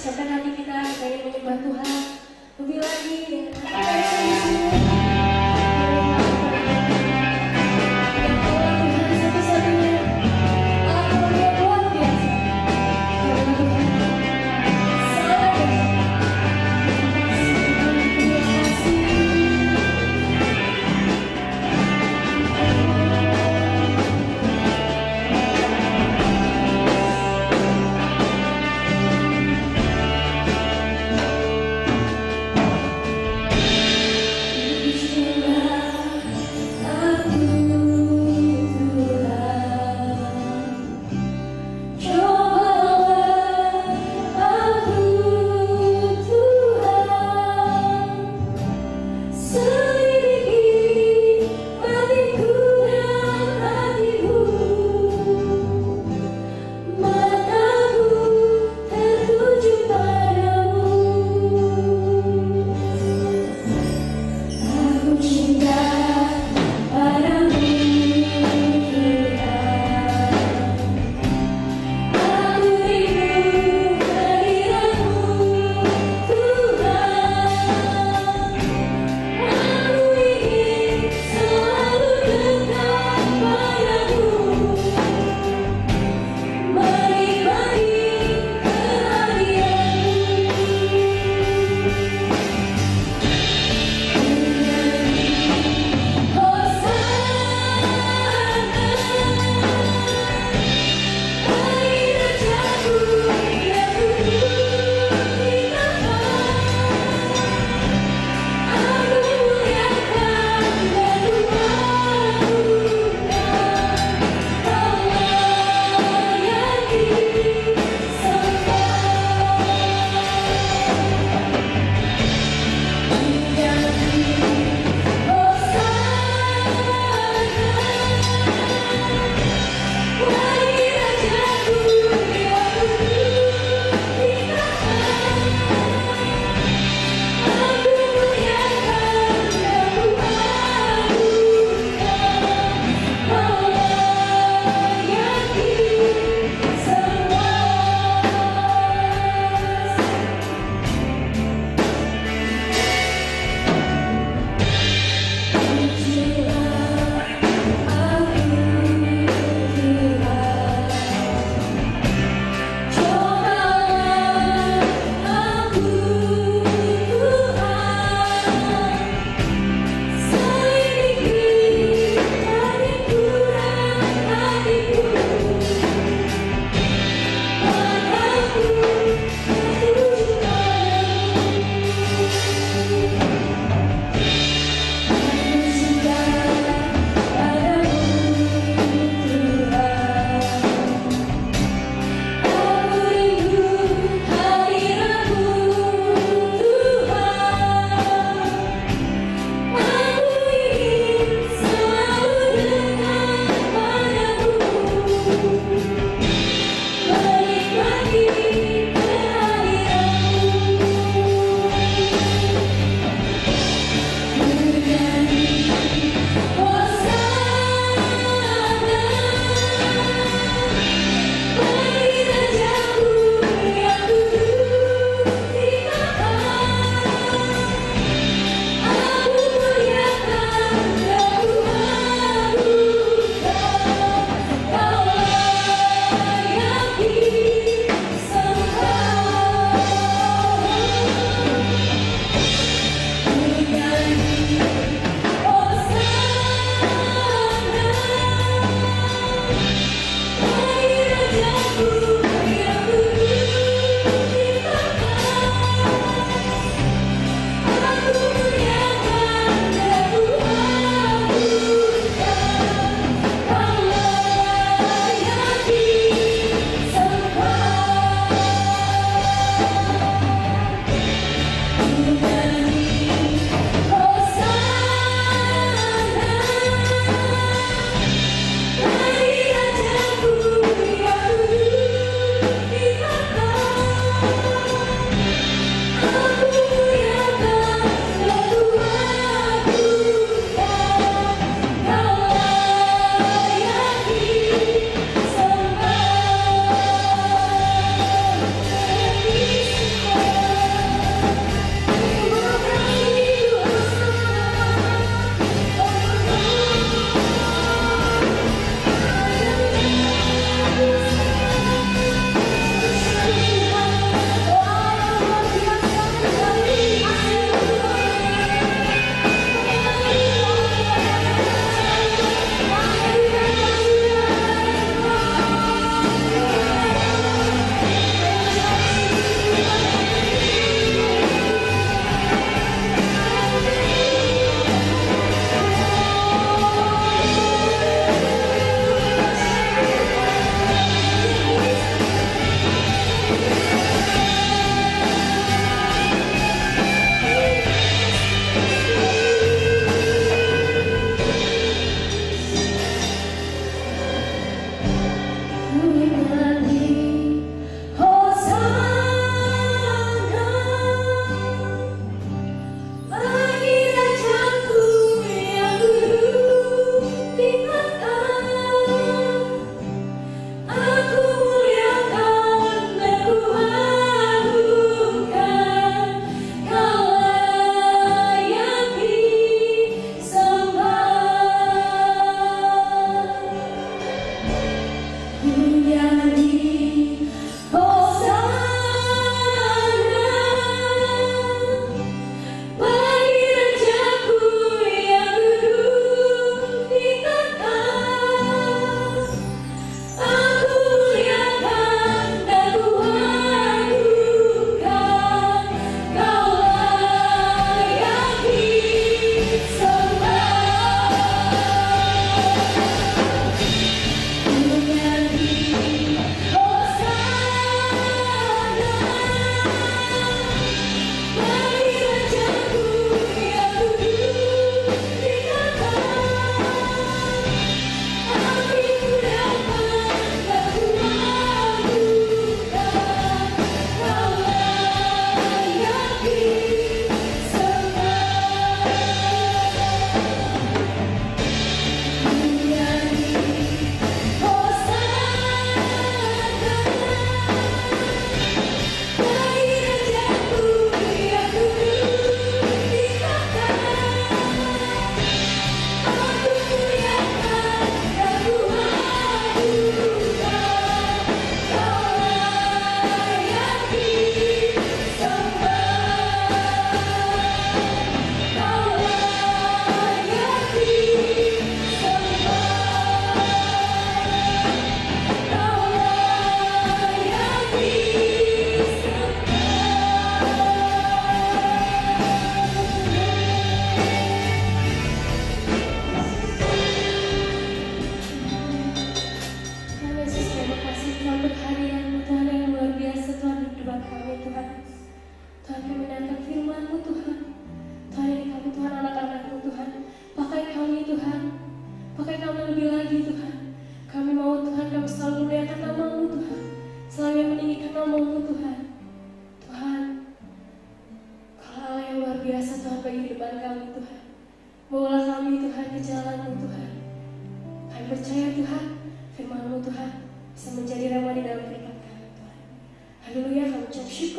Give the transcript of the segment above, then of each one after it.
Sampai nanti kita pengen menyembah Tuhan lebih lagi dengan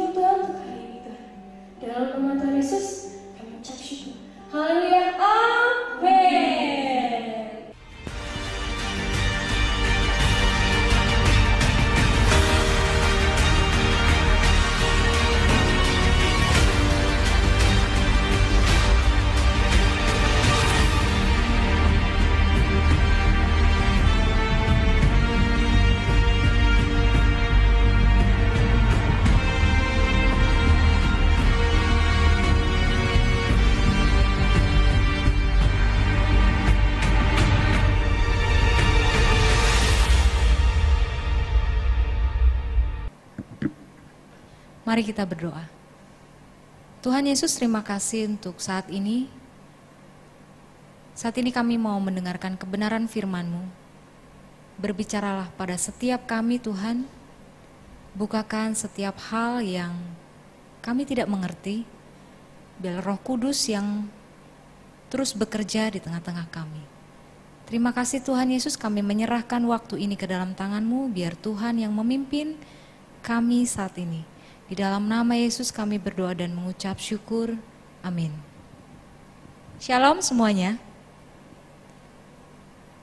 syukur Tuhan untuk hari ini Tuhan. Dalam nama Tuhan Yesus kami ucap syukur. Haleluya, amin. Mari kita berdoa. Tuhan Yesus, terima kasih untuk saat ini. Saat ini kami mau mendengarkan kebenaran firman-Mu. Berbicaralah pada setiap kami Tuhan. Bukakan setiap hal yang kami tidak mengerti. Biar Roh Kudus yang terus bekerja di tengah-tengah kami. Terima kasih Tuhan Yesus, kami menyerahkan waktu ini ke dalam tangan-Mu. Biar Tuhan yang memimpin kami saat ini. Di dalam nama Yesus kami berdoa dan mengucap syukur. Amin. Shalom semuanya.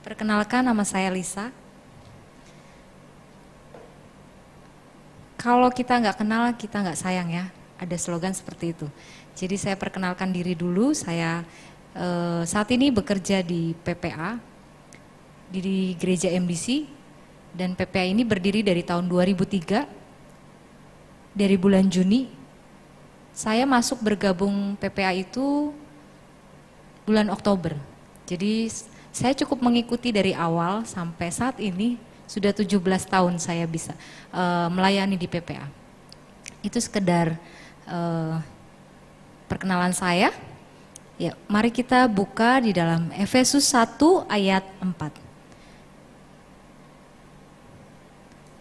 Perkenalkan, nama saya Lisa. Kalau kita nggak kenal, kita nggak sayang ya. Ada slogan seperti itu. Jadi saya perkenalkan diri dulu. Saya saat ini bekerja di PPA, di Gereja MDC. Dan PPA ini berdiri dari tahun 2003. Dari bulan Juni, saya masuk bergabung PPA itu bulan Oktober. Jadi saya cukup mengikuti dari awal sampai saat ini, sudah 17 tahun saya bisa melayani di PPA. Itu sekedar perkenalan saya. Ya, mari kita buka di dalam Efesus 1 ayat 4.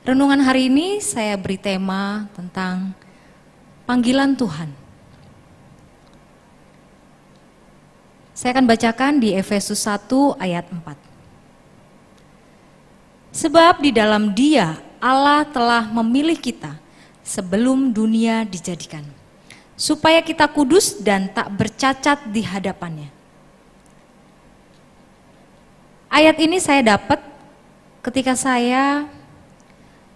Renungan hari ini saya beri tema tentang panggilan Tuhan. Saya akan bacakan di Efesus 1 ayat 4. Sebab di dalam Dia Allah telah memilih kita sebelum dunia dijadikan, supaya kita kudus dan tak bercacat di hadapannya. Ayat ini saya dapat ketika saya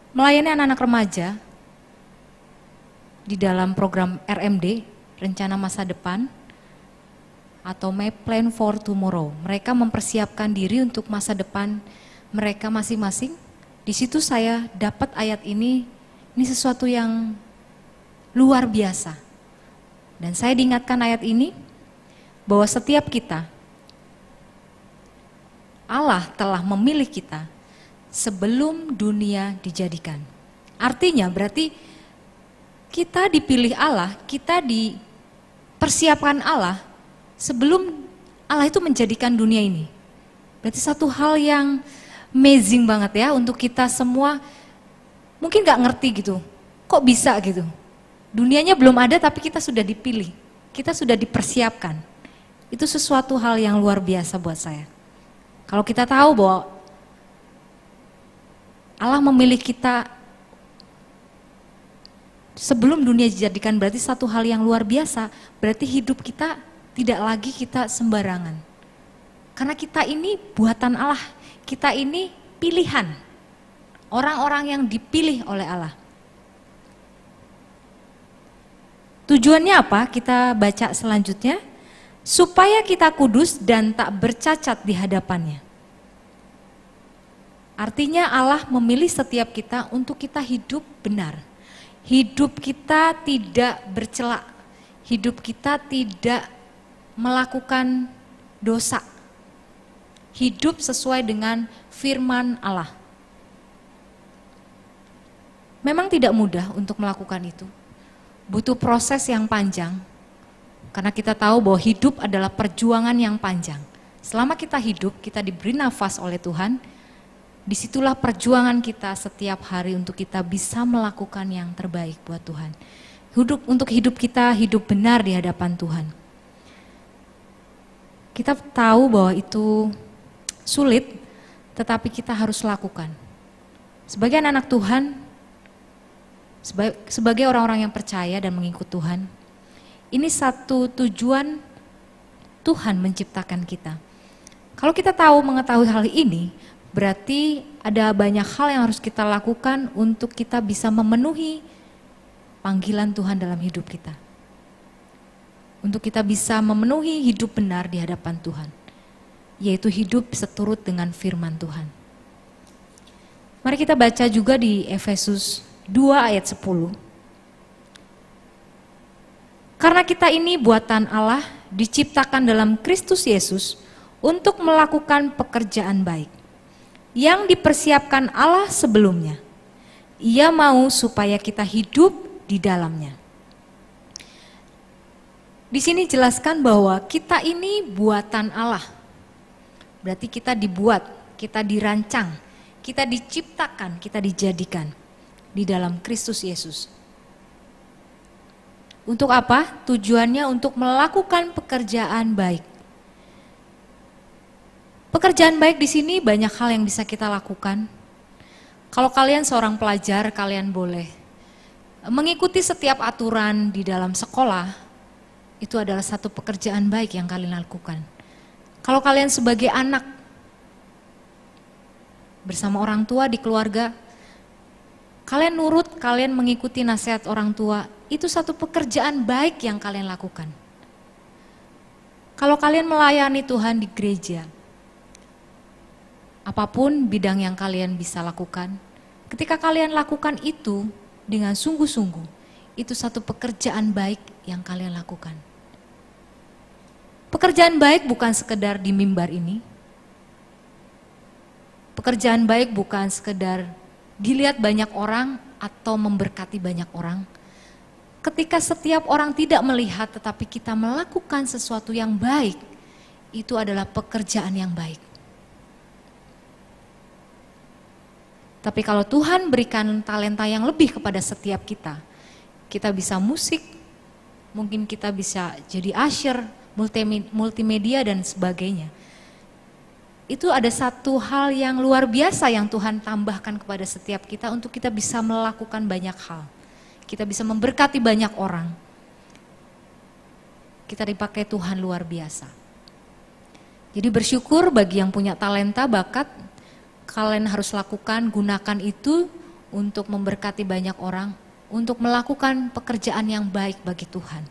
melayani anak-anak remaja di dalam program RMD, Rencana Masa Depan, atau My Plan for Tomorrow. Mereka mempersiapkan diri untuk masa depan mereka masing-masing. Di situ saya dapat ayat ini sesuatu yang luar biasa. Dan saya diingatkan ayat ini, bahwa setiap kita, Allah telah memilih kita sebelum dunia dijadikan. Artinya berarti kita dipilih Allah, kita dipersiapkan Allah sebelum Allah itu menjadikan dunia ini. Berarti satu hal yang amazing banget ya untuk kita semua. Mungkin gak ngerti gitu, kok bisa gitu. Dunianya belum ada tapi kita sudah dipilih, kita sudah dipersiapkan. Itu sesuatu hal yang luar biasa buat saya. Kalau kita tahu bahwa Allah memilih kita sebelum dunia dijadikan, berarti satu hal yang luar biasa. Berarti hidup kita tidak lagi kita sembarangan. Karena kita ini buatan Allah, kita ini pilihan. Orang-orang yang dipilih oleh Allah. Tujuannya apa? Kita baca selanjutnya. Supaya kita kudus dan tak bercacat di hadapannya. Artinya Allah memilih setiap kita untuk kita hidup benar. Hidup kita tidak bercela. Hidup kita tidak melakukan dosa. Hidup sesuai dengan firman Allah. Memang tidak mudah untuk melakukan itu. Butuh proses yang panjang. Karena kita tahu bahwa hidup adalah perjuangan yang panjang. Selama kita hidup, kita diberi nafas oleh Tuhan. Disitulah perjuangan kita setiap hari untuk kita bisa melakukan yang terbaik buat Tuhan. Untuk hidup kita, hidup benar di hadapan Tuhan. Kita tahu bahwa itu sulit, tetapi kita harus lakukan. Sebagai anak Tuhan, sebagai orang-orang yang percaya dan mengikut Tuhan, ini satu tujuan Tuhan menciptakan kita. Kalau kita mengetahui hal ini, berarti ada banyak hal yang harus kita lakukan untuk kita bisa memenuhi panggilan Tuhan dalam hidup kita. Untuk kita bisa memenuhi hidup benar di hadapan Tuhan, yaitu hidup seturut dengan firman Tuhan. Mari kita baca juga di Efesus 2 ayat 10. Karena kita ini buatan Allah, diciptakan dalam Kristus Yesus untuk melakukan pekerjaan baik yang dipersiapkan Allah sebelumnya. Ia mau supaya kita hidup di dalamnya. Di sini jelaskan bahwa kita ini buatan Allah. Berarti kita dibuat, kita dirancang, kita diciptakan, kita dijadikan di dalam Kristus Yesus. Untuk apa? Tujuannya untuk melakukan pekerjaan baik. Pekerjaan baik di sini banyak hal yang bisa kita lakukan. Kalau kalian seorang pelajar, kalian boleh mengikuti setiap aturan di dalam sekolah. Itu adalah satu pekerjaan baik yang kalian lakukan. Kalau kalian sebagai anak bersama orang tua di keluarga, kalian nurut, kalian mengikuti nasihat orang tua, itu satu pekerjaan baik yang kalian lakukan. Kalau kalian melayani Tuhan di gereja, apapun bidang yang kalian bisa lakukan, ketika kalian lakukan itu dengan sungguh-sungguh, itu satu pekerjaan baik yang kalian lakukan. Pekerjaan baik bukan sekedar di mimbar ini. Pekerjaan baik bukan sekedar dilihat banyak orang atau memberkati banyak orang. Ketika setiap orang tidak melihat tetapi kita melakukan sesuatu yang baik, itu adalah pekerjaan yang baik. Tapi kalau Tuhan berikan talenta yang lebih kepada setiap kita bisa musik, mungkin kita bisa jadi usher, multimedia dan sebagainya. Itu ada satu hal yang luar biasa yang Tuhan tambahkan kepada setiap kita untuk kita bisa melakukan banyak hal. Kita bisa memberkati banyak orang. Kita dipakai Tuhan luar biasa. Jadi bersyukur bagi yang punya talenta, bakat, kalian harus lakukan, gunakan itu untuk memberkati banyak orang, untuk melakukan pekerjaan yang baik bagi Tuhan.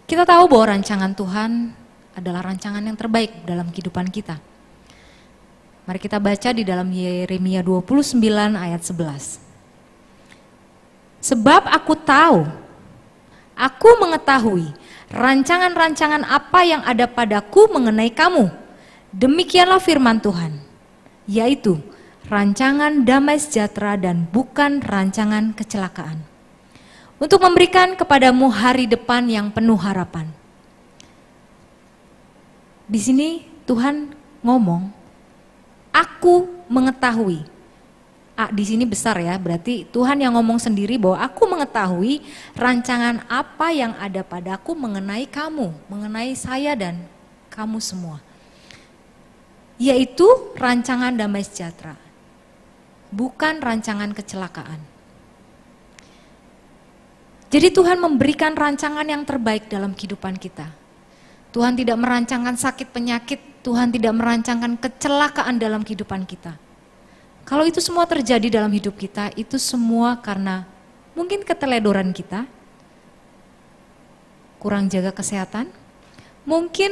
Kita tahu bahwa rancangan Tuhan adalah rancangan yang terbaik dalam kehidupan kita. Mari kita baca di dalam Yeremia 29 ayat 11. Sebab aku tahu, aku mengetahui rancangan-rancangan apa yang ada padaku mengenai kamu. Demikianlah firman Tuhan, yaitu rancangan damai sejahtera dan bukan rancangan kecelakaan. Untuk memberikan kepadamu hari depan yang penuh harapan. Di sini Tuhan ngomong, aku mengetahui. Di sini besar ya, berarti Tuhan yang ngomong sendiri bahwa aku mengetahui rancangan apa yang ada padaku mengenai kamu, mengenai saya dan kamu semua. Yaitu rancangan damai sejahtera, bukan rancangan kecelakaan. Jadi Tuhan memberikan rancangan yang terbaik dalam kehidupan kita. Tuhan tidak merancangkan sakit penyakit, Tuhan tidak merancangkan kecelakaan dalam kehidupan kita. Kalau itu semua terjadi dalam hidup kita, itu semua karena mungkin keteledoran kita, kurang jaga kesehatan, mungkin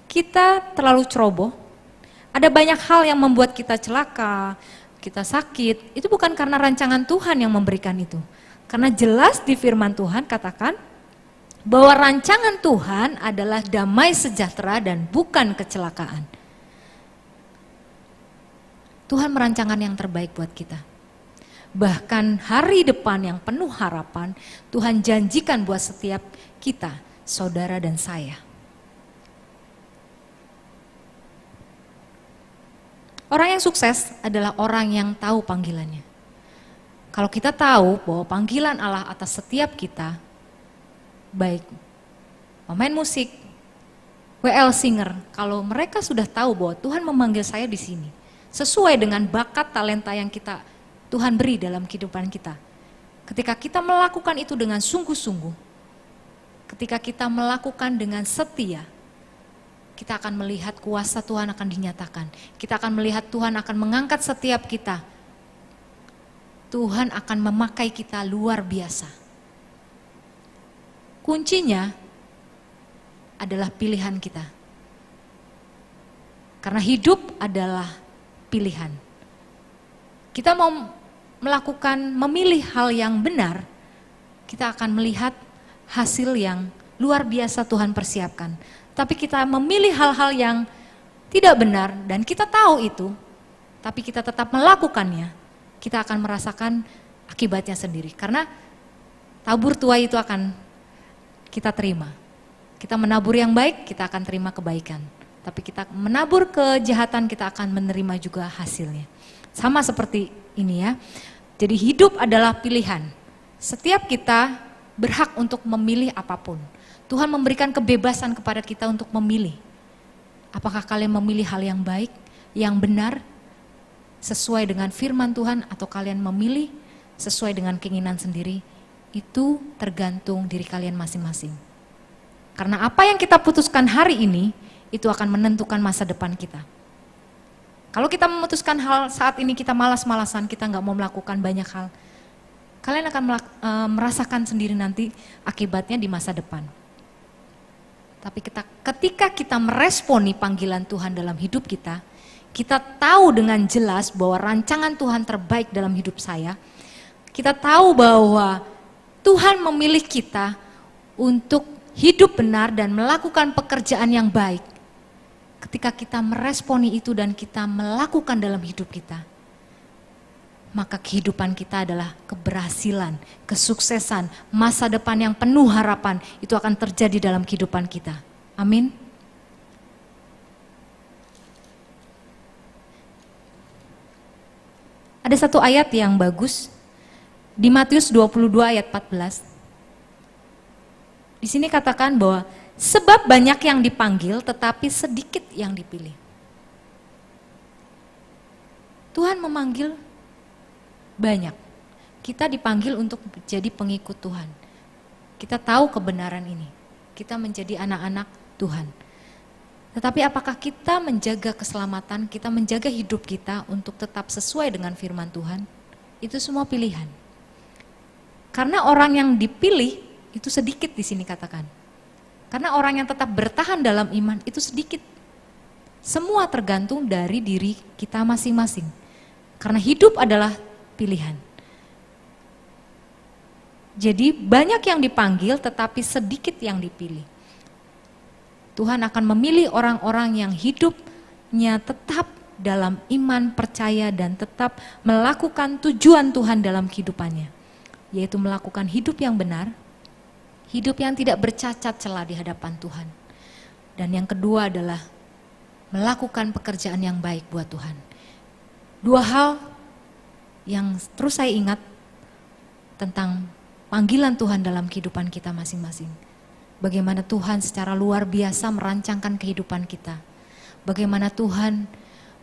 kita terlalu ceroboh, ada banyak hal yang membuat kita celaka, kita sakit, itu bukan karena rancangan Tuhan yang memberikan itu. Karena jelas di firman Tuhan katakan bahwa rancangan Tuhan adalah damai sejahtera dan bukan kecelakaan. Tuhan merancangkan yang terbaik buat kita. Bahkan hari depan yang penuh harapan, Tuhan janjikan buat setiap kita, saudara dan saya. Orang yang sukses adalah orang yang tahu panggilannya. Kalau kita tahu bahwa panggilan Allah atas setiap kita, baik pemain musik, W.L. Singer, kalau mereka sudah tahu bahwa Tuhan memanggil saya di sini, sesuai dengan bakat talenta yang Tuhan beri dalam kehidupan kita. Ketika kita melakukan itu dengan sungguh-sungguh, ketika kita melakukan dengan setia, kita akan melihat kuasa Tuhan akan dinyatakan. Kita akan melihat Tuhan akan mengangkat setiap kita. Tuhan akan memakai kita luar biasa. Kuncinya adalah pilihan kita. Karena hidup adalah pilihan. Kita mau memilih hal yang benar, kita akan melihat hasil yang luar biasa Tuhan persiapkan. Tapi kita memilih hal-hal yang tidak benar dan kita tahu itu, tapi kita tetap melakukannya, kita akan merasakan akibatnya sendiri. Karena tabur tuai itu akan kita terima. Kita menabur yang baik, kita akan terima kebaikan. Tapi kita menabur kejahatan, kita akan menerima juga hasilnya. Sama seperti ini ya. Jadi hidup adalah pilihan. Setiap kita berhak untuk memilih apapun. Tuhan memberikan kebebasan kepada kita untuk memilih. Apakah kalian memilih hal yang baik, yang benar, sesuai dengan firman Tuhan, atau kalian memilih sesuai dengan keinginan sendiri? Itu tergantung diri kalian masing-masing. Karena apa yang kita putuskan hari ini, itu akan menentukan masa depan kita. Kalau kita memutuskan hal saat ini kita malas-malasan, kita nggak mau melakukan banyak hal, kalian akan merasakan sendiri nanti akibatnya di masa depan. Tapi ketika kita meresponi panggilan Tuhan dalam hidup kita, kita tahu dengan jelas bahwa rancangan Tuhan terbaik dalam hidup saya, kita tahu bahwa Tuhan memilih kita untuk hidup benar dan melakukan pekerjaan yang baik. Ketika kita meresponi itu dan kita melakukan dalam hidup kita, maka kehidupan kita adalah keberhasilan, kesuksesan, masa depan yang penuh harapan, itu akan terjadi dalam kehidupan kita. Amin. Ada satu ayat yang bagus di Matius 22 ayat 14. Di sini katakan bahwa sebab banyak yang dipanggil tetapi sedikit yang dipilih. Tuhan memanggil banyak. Kita dipanggil untuk menjadi pengikut Tuhan. Kita tahu kebenaran ini. Kita menjadi anak-anak Tuhan. Tetapi apakah kita menjaga keselamatan, kita menjaga hidup kita untuk tetap sesuai dengan firman Tuhan? Itu semua pilihan. Karena orang yang dipilih itu sedikit di sini katakan. Karena orang yang tetap bertahan dalam iman itu sedikit. Semua tergantung dari diri kita masing-masing. Karena hidup adalah pilihan. Jadi banyak yang dipanggil tetapi sedikit yang dipilih. Tuhan akan memilih orang-orang yang hidupnya tetap dalam iman, percaya, dan tetap melakukan tujuan Tuhan dalam kehidupannya. Yaitu melakukan hidup yang benar, hidup yang tidak bercacat celah di hadapan Tuhan. Dan yang kedua adalah melakukan pekerjaan yang baik buat Tuhan. Dua hal yang terus saya ingat tentang panggilan Tuhan dalam kehidupan kita masing-masing. Bagaimana Tuhan secara luar biasa merancangkan kehidupan kita. Bagaimana Tuhan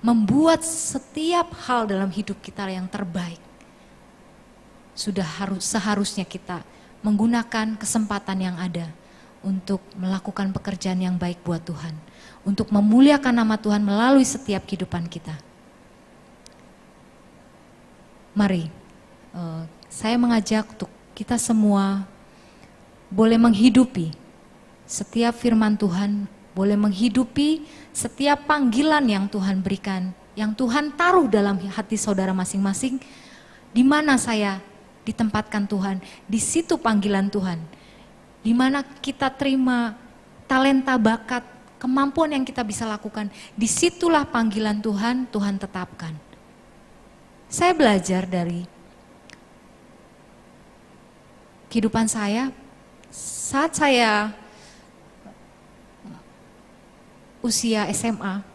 membuat setiap hal dalam hidup kita yang terbaik. Seharusnya kita menggunakan kesempatan yang ada untuk melakukan pekerjaan yang baik buat Tuhan, untuk memuliakan nama Tuhan melalui setiap kehidupan kita. Mari, saya mengajak untuk kita semua boleh menghidupi setiap firman Tuhan, boleh menghidupi setiap panggilan yang Tuhan berikan, yang Tuhan taruh dalam hati saudara masing-masing. Di mana saya ditempatkan Tuhan, di situ panggilan Tuhan. Di mana kita terima talenta, bakat, kemampuan yang kita bisa lakukan, disitulah panggilan Tuhan, Tuhan tetapkan. Saya belajar dari kehidupan saya, saat saya usia SMA,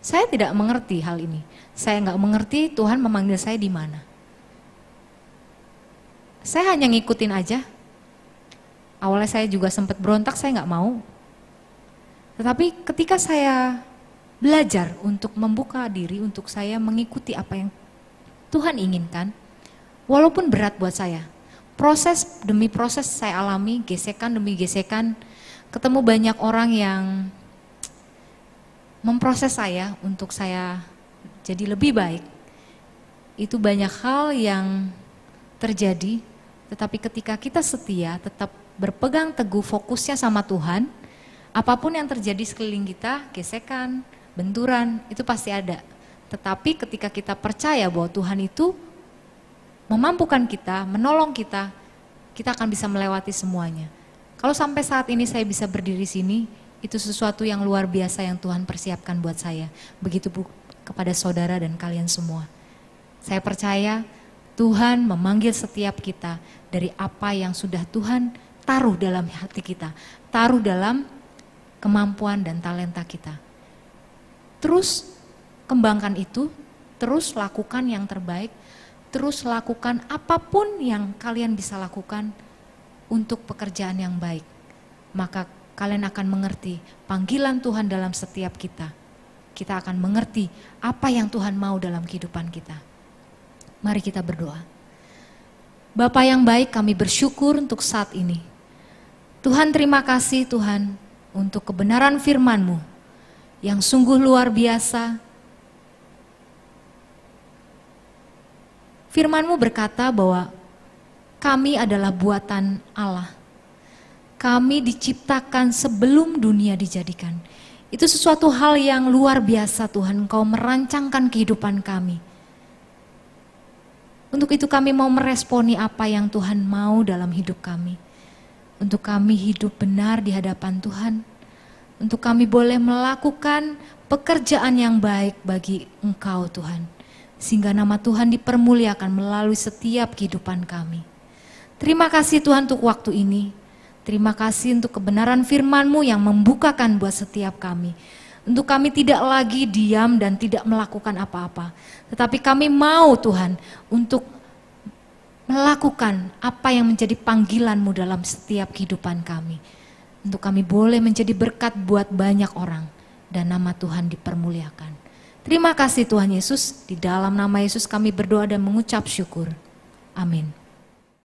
saya tidak mengerti hal ini. Saya nggak mengerti Tuhan memanggil saya di mana. Saya hanya ngikutin aja. Awalnya saya juga sempat berontak, saya nggak mau. Tetapi ketika saya belajar untuk membuka diri, untuk saya mengikuti apa yang Tuhan inginkan, walaupun berat buat saya, proses demi proses saya alami, gesekan demi gesekan, ketemu banyak orang yang memproses saya untuk saya jadi lebih baik. Itu banyak hal yang terjadi, tetapi ketika kita setia, tetap berpegang teguh fokusnya sama Tuhan, apapun yang terjadi sekeliling kita, gesekan, benturan, itu pasti ada. Tetapi ketika kita percaya bahwa Tuhan itu memampukan kita, menolong kita, kita akan bisa melewati semuanya. Kalau sampai saat ini saya bisa berdiri sini, itu sesuatu yang luar biasa yang Tuhan persiapkan buat saya. Begitu kepada saudara dan kalian semua. Saya percaya Tuhan memanggil setiap kita dari apa yang sudah Tuhan taruh dalam hati kita, taruh dalam kemampuan dan talenta kita. Terus kembangkan itu, terus lakukan yang terbaik, terus lakukan apapun yang kalian bisa lakukan untuk pekerjaan yang baik. Maka kalian akan mengerti panggilan Tuhan dalam setiap kita. Kita akan mengerti apa yang Tuhan mau dalam kehidupan kita. Mari kita berdoa. Bapa yang baik, kami bersyukur untuk saat ini. Tuhan, terima kasih Tuhan untuk kebenaran firman-Mu yang sungguh luar biasa. Firman-Mu berkata bahwa kami adalah buatan Allah. Kami diciptakan sebelum dunia dijadikan. Itu sesuatu hal yang luar biasa Tuhan, Engkau merancangkan kehidupan kami. Untuk itu kami mau meresponi apa yang Tuhan mau dalam hidup kami. Untuk kami hidup benar di hadapan Tuhan. Untuk kami boleh melakukan pekerjaan yang baik bagi Engkau Tuhan. Sehingga nama Tuhan dipermuliakan melalui setiap kehidupan kami. Terima kasih Tuhan untuk waktu ini. Terima kasih untuk kebenaran firman-Mu yang membukakan buat setiap kami. Untuk kami tidak lagi diam dan tidak melakukan apa-apa. Tetapi kami mau Tuhan untuk melakukan apa yang menjadi panggilan-Mu dalam setiap kehidupan kami. Untuk kami boleh menjadi berkat buat banyak orang. Dan nama Tuhan dipermuliakan. Terima kasih Tuhan Yesus. Di dalam nama Yesus kami berdoa dan mengucap syukur. Amin.